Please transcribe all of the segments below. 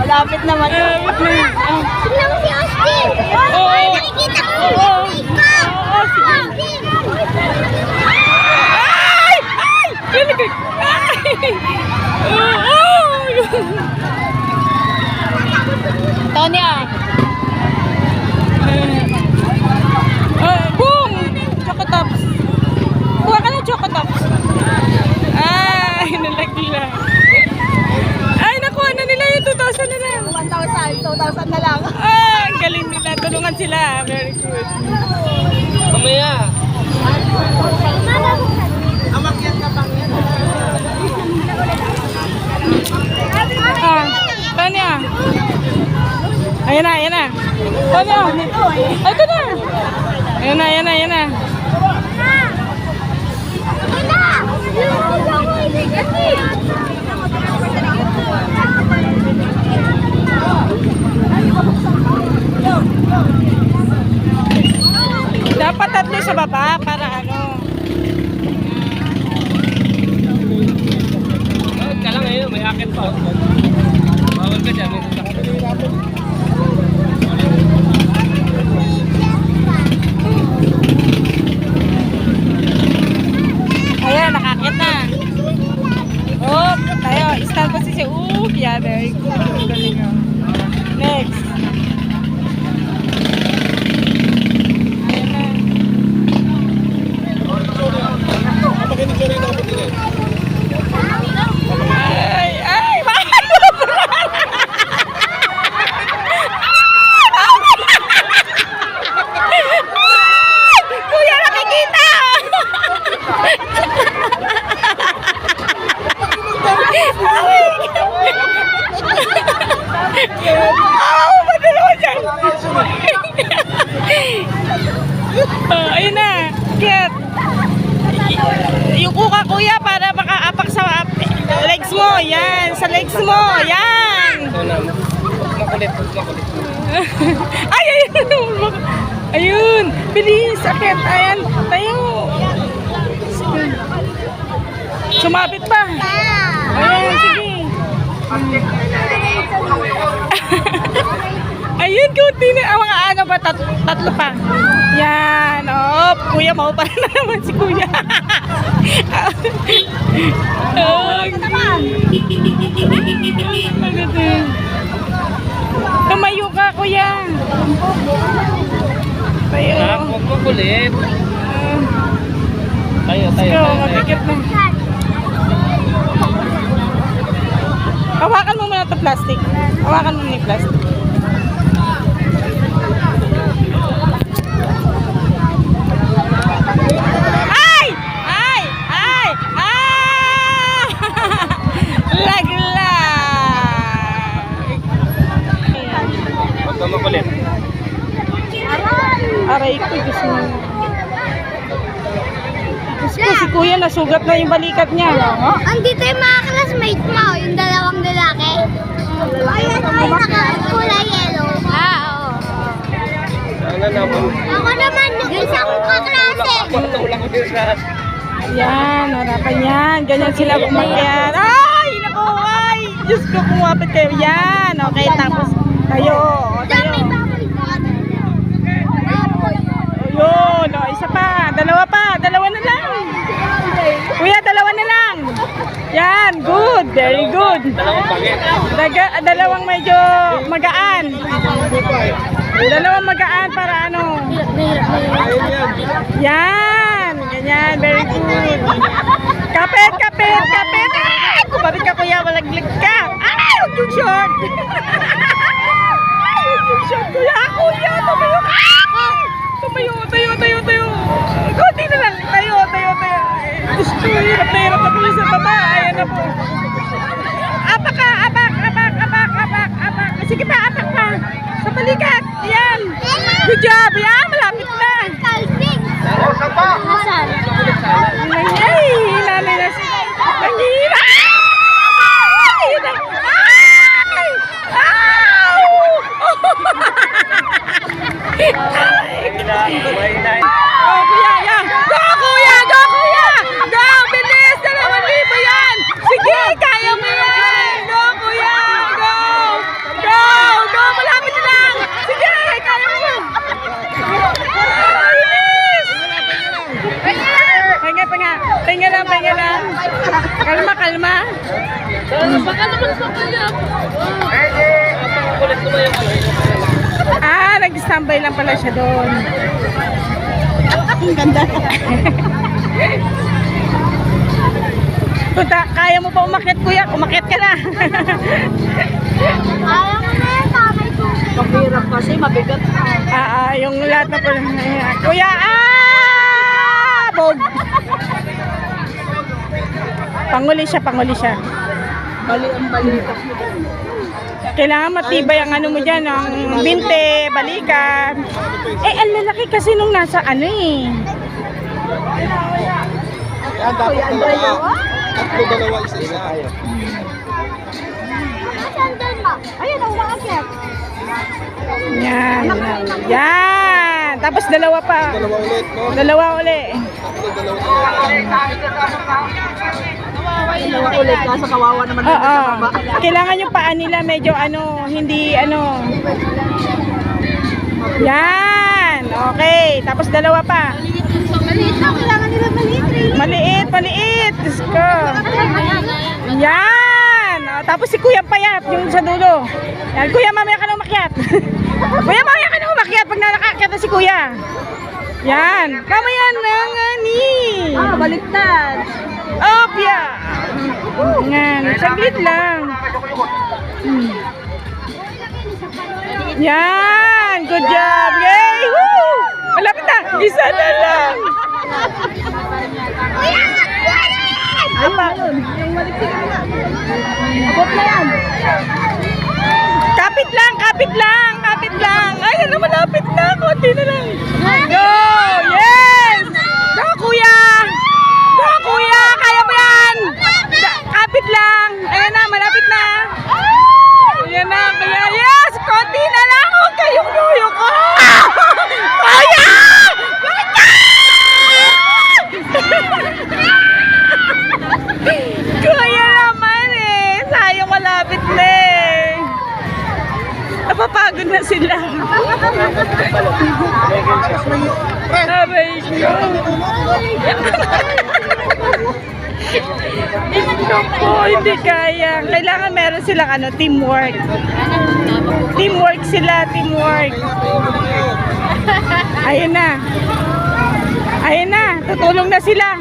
Malapit naman. Malapit na. Tignan mo si Austin. Oo. Nakikita ko. Austin. Ay! Ay! Piligay! Ay! Oo! Tonya. Boom! Choco Tops. Kuha ka ng Choco Tops. Ay! Nalagla. Ay! Nakuha na nila yung 2,000 na lang. 1,000. 2,000 na lang. Ah! Ang galing nila. Tulungan sila. Very good. Mamaya. Amakyat ka pang yan. Tanya. Ayan na, ayan na. Tanya. Ay, ito na. Ayan na, ayan na, ayan na. Dapat tatlo sa baba para ano. Ka lang ngayon, may akit pa. Bawal ka dyan. Ayan, nakakit na. Oh, tayo. Stand position. Ooh, yeah, very good. Galing, oh. Next. Ayan na. Ay, ay, Kuya, nakikita! Madalawa dyan! Ayun na, get! Yung kuka kuya para makaapak sa legs mo, yan, sa legs mo, yan! Makulit, makulit. Ay, ayun! Ayun! Bilis! Akit! Ayan! Tayo! Sumabit pa! Ayan! Sige! Ayun! Kunti na! Ang mga ano ba? Tatlo pa! Yan! Oh! Kuya, mau pa na naman si kuya! Tumayo ka, kuya! Tayo! Huwag makulit. Tayo, tayo, Ikaw, tayo. mabigit na. Hawakan mo muna ito plastic. Hawakan mo muna yung plastic. Ay! Ay! Ay! Ah! Laglag! Huwag ka makulit. Aray ko, Diyos mo. Diyos ko, si kuya nasugat na yung balikat niya. Andito yung mga classmate mo, yung dalawang lalaki. Ay, nakakulay yellow. Oo. Sana naman. Ako naman, yung isang kaklase. Patulak ko din sa... Yan, harapan yan. Ganyan sila umakyat. Ay, naku, ay. Diyos ko, kumapit kayo. Yan, okay, tapos tayo. Diyan may baboy. Baboy. Ayun, o, isa pa. Dalawa pa. Dalawa na lang. Kuya, dalawa na lang. Yan, good. Very good. Dalawang pangit. Dalawang medyo magaan. Dalawang magaan para ano. Yan. Ganyan. Very good. Kapit, kapit, kapit. Ay, kumapit ka kuya. Malaglag ka. Ay, huwag yung short. Ay, huwag yung short kuya. Kuya, tumayo ka. Tumayo, tayo, tayo, tayo. Kunti na lang. Tayo, tayo, tayo. Diyos ko, hirap na hirap na po sa baba. Ayan na po. Apak ka, apak, apak, apak, apak, apak. Sige pa, apak pa. Sa balikat. Yan. Good job. Yan, malapit na. Kalping. Nasaan? Ay, hinanay na siya. Ang hirap. Ay! Ay! Ow! Kumain na. Kalma, kalma. Baka naman sa kanya. Kulit ko ba yung Nag-standby lang pala siya doon. Ang ganda. Punta, kaya mo pa umakyat, kuya? Umakyat ka na. Kaya ko na yan, tatay ko. Mahirap kasi, mabigat. Yung lahat na pala. Kuya, Bog. Panguli siya, panguli siya. Bali ang balita. Kailangan matibay ang ano mo dyan, ang binte, balikan. Ang lalaki kasi nung nasa ano eh. Yan, dapat dalawa. Tatlo, dalawa, isa-isa tayo. Nasaan doon mo? Ayun, ang umakyat. Yan. Yan. Tapos dalawa pa. Dalawa ulit, no? Dalawa uli. Tatlo, dalawa ulit. Kaso kawawa naman sa baba. Kailangan yung paa nila medyo ano, hindi ano. Yan. Okay. Tapos dalawa pa. Maliit lang, kailangan nila maliit. Maliit, maliit. Diyos ko. Yan. Tapos si Kuya Payat, yung sa dulo. Yan. Kuya, mamaya ka na umakyat. Kuya, mamaya ka na umakyat pag nakakakyat na si Kuya. Yan. Mamaya na nga ni. baliktad. Opya. Yan. Saglit lang. Yan. Good job. Yay. Woo! Malapit na. Isa na lang. Apa? Abot na yan. Kapit lang, kapit lang, kapit lang. Ay, ano, malapit na. Kunti na lang. Go! Yes! Go, kuya! Go, kuya! Kaya mo yan! Kapit lang. Ayan na, malapit na. Ayan na, kuya. Yes! Kunti na lang. Huwag kayong luyo ko. Kuya! Kuya naman eh. Sayang malapit na eh. Napapagod na sila. Aray ko. Naku, hindi kaya. Kailangan meron silang ano, teamwork. Teamwork sila, teamwork. Ayun na. Ayun na, tutulong na sila.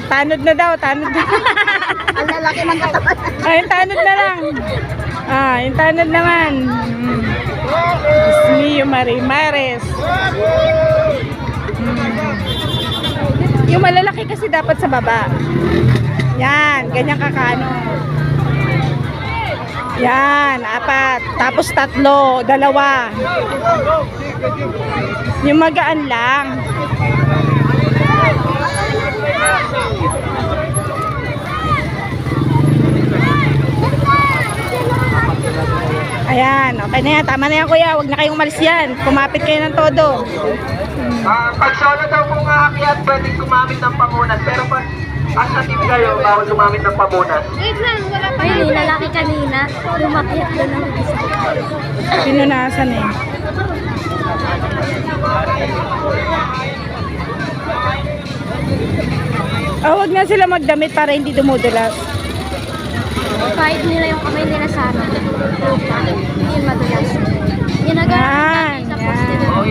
Tanod na daw, tanod na. Ang lalaki ng katawan. Ayun, tanod na lang. Yung tanod naman. Mio Marimares. Yung malalaki kasi dapat sa baba. Yan, ganyan kakano. Yan, 4. Tapos 3, 2. Yung magaan lang. Ayan, okay na yan. Tama na yan, kuya. Huwag na kayong umalis yan. Kumapit kayo ng todo. Pag solo daw kung aakyat, pwedeng gumamit ng pamunas. Pero pag asa team kayo, bawal gumamit ng pamunas. Wait lang, wala pa yun. Yung lalaki kanina, lumakyat doon ang isa. Pinunasan eh. Huwag na sila magdamit para hindi dumudulas. Kahit nila yung kamay nila sa amin. Hindi yun madulas. Yung Yan, nag-aaral sa poste yan. doon.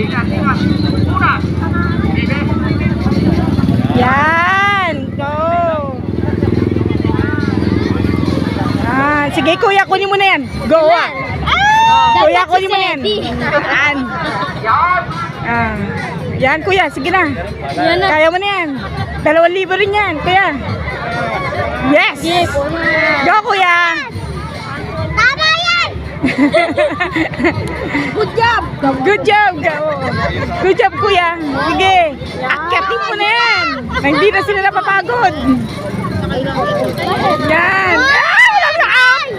Yan, go. Sige kuya, kunin mo na yan. Go ah. Kuya, kunin mo na yan. Yan. Yan kuya, sige na. Yan na. Kaya mo na yan. 2,000 rin yan, kuya. Yes. Yes. Go kuya. Tama yan! Good job. Good job. Go. Good job kuya. Sige. Akyatin mo na yan. Hindi na sila napapagod. Yan. Wala na up.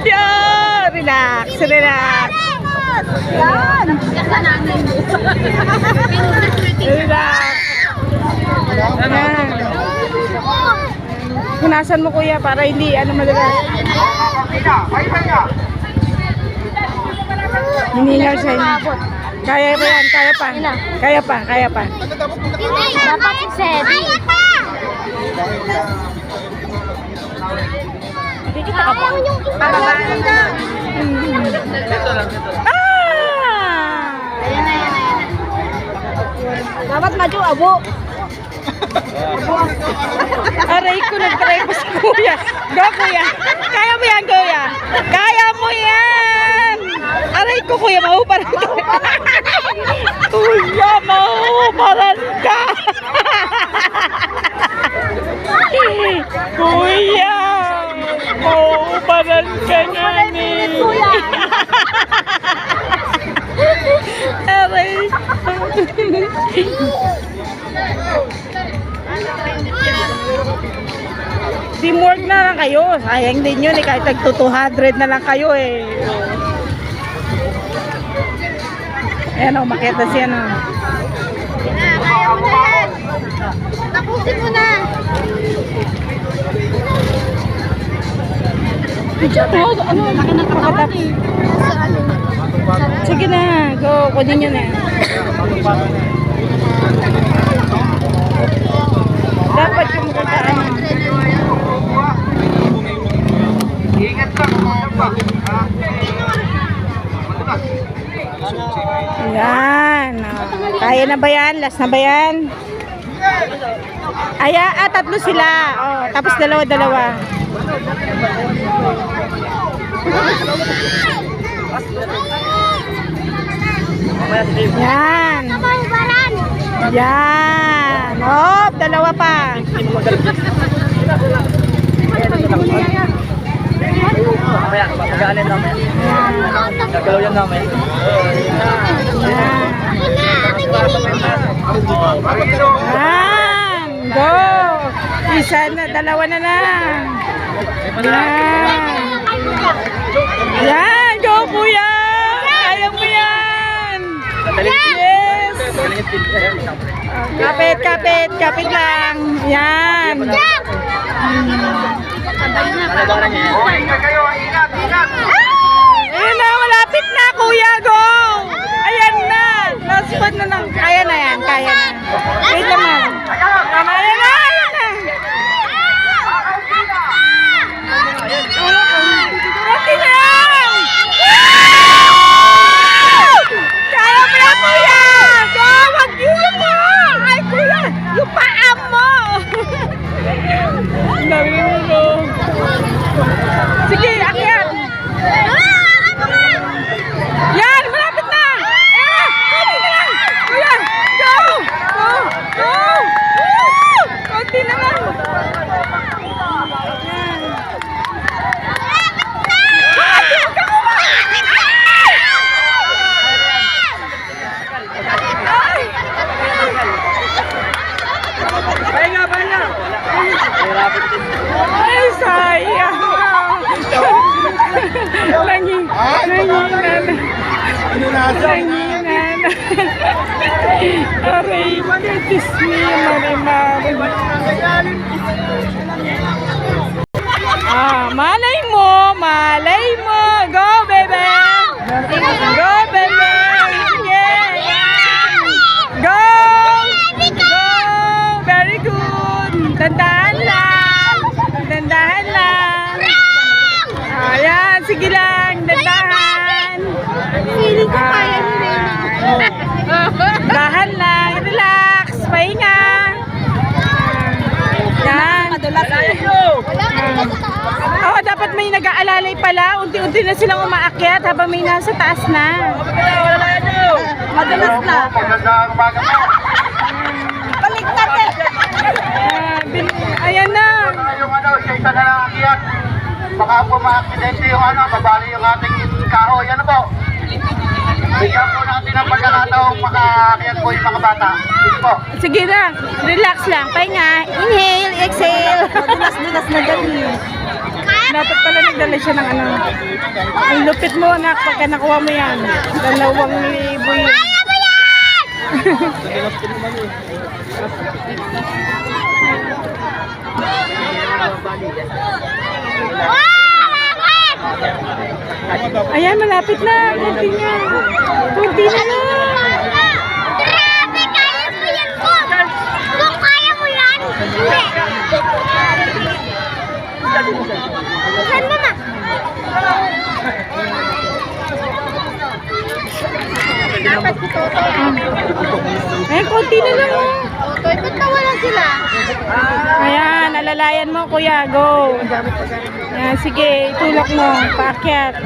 Relax. Relax. Yan! Kasa namin. Relax. Yan. Punasan mo kuya para hindi ano madalas. Hiningal siya. Kaya pa yan, kaya pa. Kaya pa, kaya pa. Dapat si Sedi. Dapat maju abo. Aray ko, nag-try ko si Kuya. Go, Kuya. Kaya mo yan, Kuya. Kaya mo yan. Aray ko, Kuya. Mahuparan ka. Kuya, mahuparan ka. Kuya, mahuparan ka na ni. Aray. Teamwork na lang kayo. Sayang din yun eh. Kahit nagto 200 na lang kayo eh. Ayan o, makita siya no. Kaya mo na yan. Tapusin mo na. Ano, laki ng katawan eh. Sige na, go. Kunin nyo na. Dapat yung kataan. Ingat lang, kumain pa. Yan. Kaya na ba yan? Last na ba yan? Tatlo sila. Oh, tapos dalawa-dalawa. Yan. Kabahubaran. Yan. Oh, dalawa pa. Mamaya, pagkaanin namin. Gagalaw yan namin. Yan. Yan. Go. Isa na, dalawa na lang. Yan. Yan. Go, Kuya. Kaya mo yan. Yes. Kapit, kapit. Kapit lang. Yan. Oh, ingat kayo, ingat, ingat. Ayan na, malapit na, Kuya. Go. Ayan na. Last one na lang. Kaya na yan. Kaya na. Wait naman. Tama, ayan na. Ayan na. Okay na yan. Kaya mo na, Kuya. Go. Wag yun mo. Ay, Kuya. Yung paa mo. Ang dami na mo. Sige, akyat. Yan, malapit na. Konti na lang. Kuya, go. Go. Go. Woo! Konti na lang. Yan. Akyat ka mo ba? Ay. Pahinga, pahinga. Ay, sayang. Nanginan. Nanginan. Aray, katis niya, marimari. Malay mo, malay mo. Go, baby. Go, baby. Yeah. Go. Go. Very good. Dandahan lang. Dandahan lang. Ayan, sige lang. Dandahan. Feeling ko kaya nyo na yun. Dahan lang. Relax. Pahinga. Yan. Oo, dapat may nag-aalalay pala. Unti-unti na silang umaakyat habang may nasa taas na. Madalas na. Magandang umaga po. Baligtad eh. Ayan na. Yung siya isa na lang akyat. Baka po ma-aksidente yung babali yung ating kahoy. Ano po? Bigyan po natin ang pagkakataong makaakyat po yung mga bata. Sige po. Sige na. Relax lang. Pahinga. Inhale, exhale. Madalas na dali. Dapat pala nagdala siya ng Ang lupit mo, anak. Pagka nakuha mo yan. 2,000 yun. Kaya mo yan! Ayan, malapit na. Kunti na. Kunti na lang. Grabe, kaya mo yan, Kung! Kung kaya mo yan! Hindi! Saan mo na? Ayan, konti na lang oh. Toy, ba't nawala sila? Ayan, alalayan mo kuya, go. Ayan, sige, itulak mo, paakyat.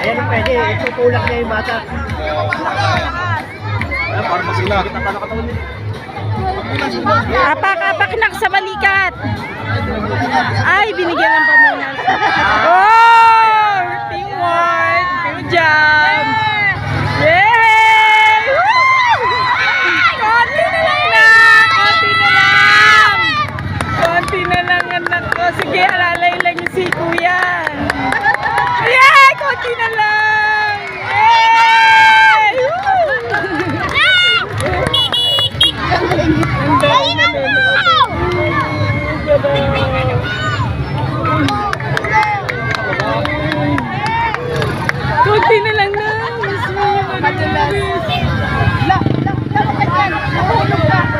Ayan ang pwede, itutulak niya yung bata. Ayan, parang masila. Tatalo katawan nila. Apak nak sa balikat. Ay, binigyan ng pamunas. Oh! Teamwork! Good job! Yay! Woo! Konti na lang na! Konti na lang! Konti na lang anak ko. Sige, alalay lang yung si kuya. Yay! Konti na lang! Yay! Woo! Ang dami na konti na lang na.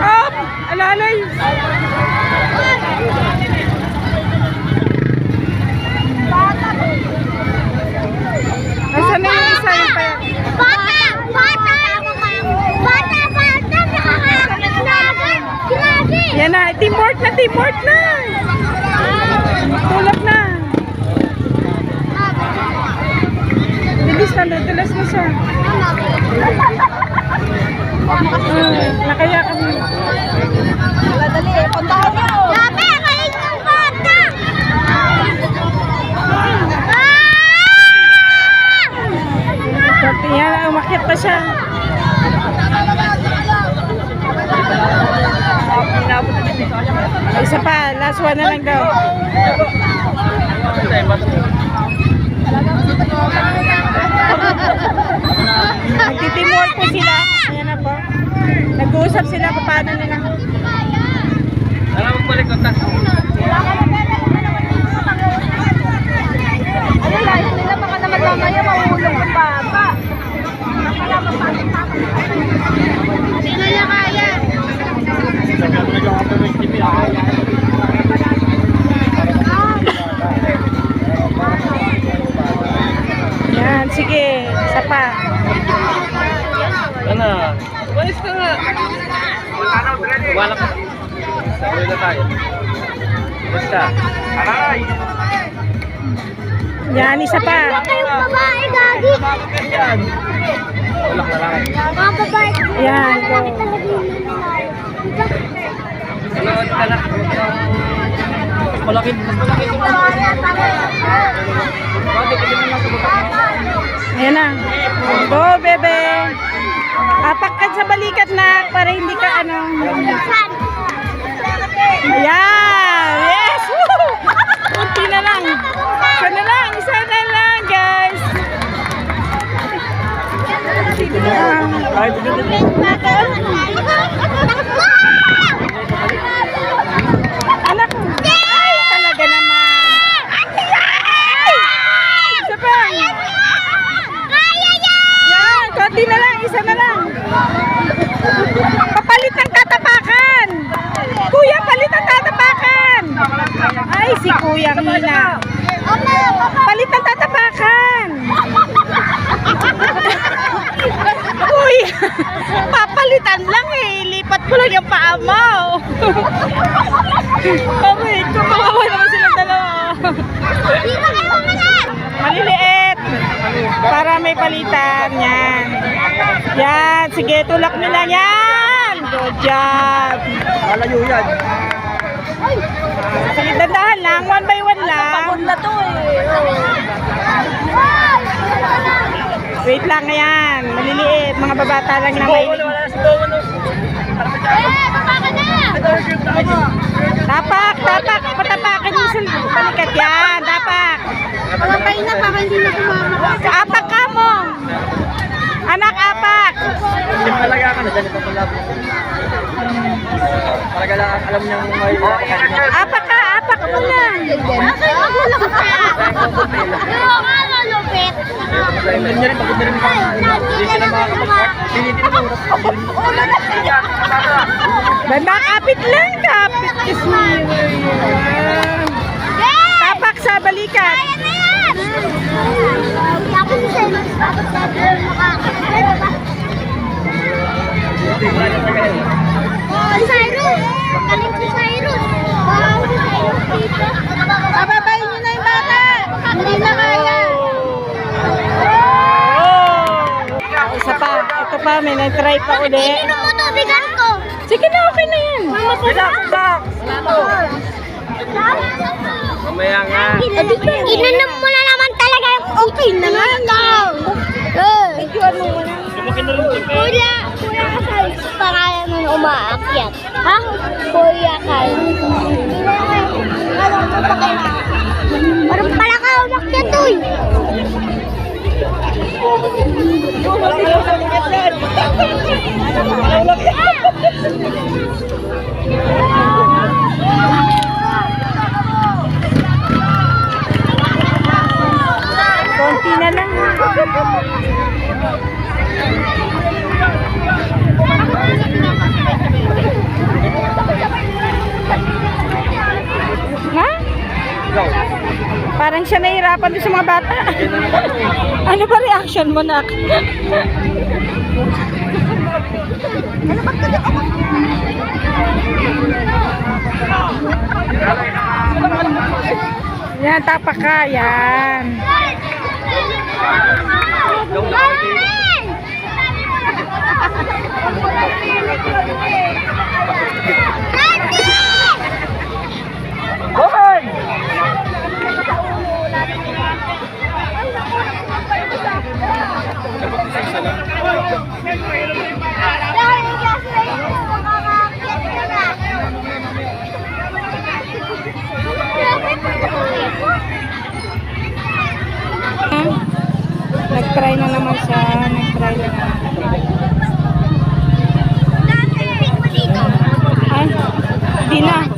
Up! Alalay! Nasaan na yung isa yung pa? Bata! Bata! Bata! Bata! Nakakakit na agad! Grabe! Yan na, teamwork na, teamwork na! Tulak na! Bilis na, dulas na siya. Nakaya kami. Dali, puntahan niyo! Grabe! Kain ng bata! Yan, umakyat pa siya. Isa pa, last one na lang daw. Nagtitimwork po sila. Ayan na po. Nag-uusap sila kung paano nila. Alam mo balik ko, tas. Ano layo nila? Baka naman mamaya mahulog ang baba. Hindi na niya kaya. Yan, sige. Isa pa. Ano? Umalis ka nga. Wala ka. Sabay na tayo. Basta. Aray! Yan, isa pa. Kayong babae, Gagi. Yan. Wala ka lang. Mga babae. Yan, go. Bakit talaga yung nanay? Manood ka na. Mas malaki. Mas malaki. Bakit ka din lang sumunod? Ayan na. Go, bebe. Apak ka sa balikat na para hindi ka ano. Ayan. Yes. Woo! Kunti na lang. Isa na lang. Isa na lang, guys. Ay, dito. Anak. Ay, talaga naman. Isa pa. Yan. Kunti na lang. Isa na lang. Papalit ng tatapakan. Kuya, palit ng tatapakan. Ay, si Kuya Hina. Palit ng tatapakan. Kuya, papalitan lang eh. Lipat ko lang yung paa mo. Kami, kumawa naman silang dalawa. Maliliit. Para may palitan. Yan. Yan. Sige, tulak nyo lang yan. Good job. Malayo yan. Sige, dandahan lang. One by one lang. Pagod na to eh. Wait lang yan. Maliliit. Mga babata lang na may... Tapak, tapak. Patapakan mo sa balikat yan. Tapak. Pagpapay na, baka hindi na kumama. Apak ka mo. Anak, apak. Hindi talaga ka na dyan ito pala. Talaga lang alam niyang may... Apak ka, apak mo na. Asa yung magulang ka? Oo nga, malupit. Hindi niya rin, pagod na rin. Hindi siya na makakapag-park. Hindi na Banda, kapit lang. Kapit kasi. Tapak sa balikat. Kaya na yan! Tapos sa kami, nag-try pa uli. Inom mo tubigan ko. Sige na, okay na yan. Mamaya nga. Inunom mo na naman talaga yung okay na nga daw. Kuya Kasal, pangalan mo umaakyat. Ha? Kuya Kasal. Parang pala ka umakyat to eh. Konti na lang. Ha? Parang siya nahihirapan doon sa mga bata. Ano ba reaction mo, nak? Yan, tapak ka. Yan. Hoy! Nag-try na naman siya. Nag-try na naman. Ay, di na.